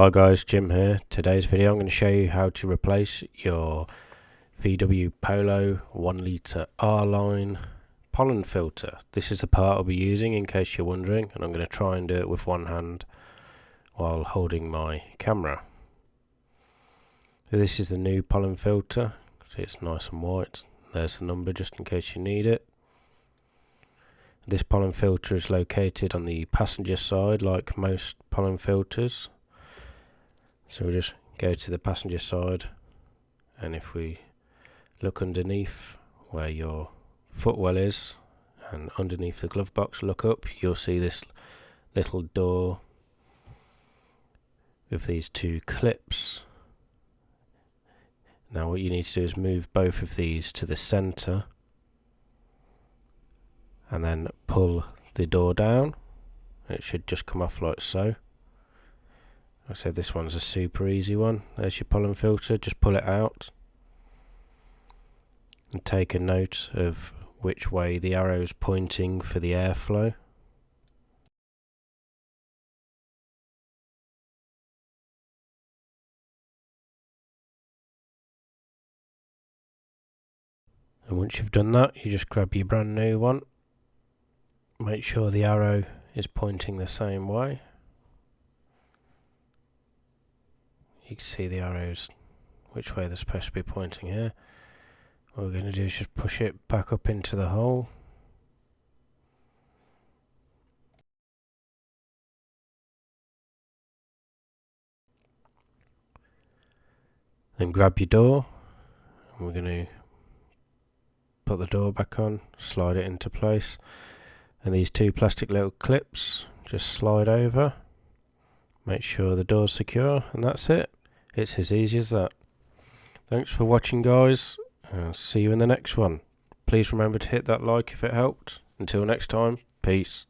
Hi guys, Jim here. Today's video I'm going to show you how to replace your VW Polo 1 litre R Line pollen filter. This is the part I'll be using in case you're wondering, and I'm going to try and do it with one hand while holding my camera. So this is the new pollen filter. See, it's nice and white. There's the number just in case you need it. This pollen filter is located on the passenger side like most pollen filters. So we'll just go to the passenger side, and if we look underneath where your footwell is and underneath the glove box, look up, you'll see this little door with these two clips. Now what you need to do is move both of these to the center and then pull the door down. It should just come off like so. I said this one's a super easy one. There's your pollen filter, just pull it out and take a note of which way the arrow's pointing for the airflow. And once you've done that, you just grab your brand new one. Make sure the arrow is pointing the same way. You can see the arrows, which way they're supposed to be pointing here. What we're going to do is just push it back up into the hole. Then grab your door, and we're going to put the door back on, slide it into place, and these two plastic little clips just slide over. Make sure the door's secure, and that's it. It's as easy as that. Thanks for watching guys, and see you in the next one. Please remember to hit that like if it helped. Until next time, peace.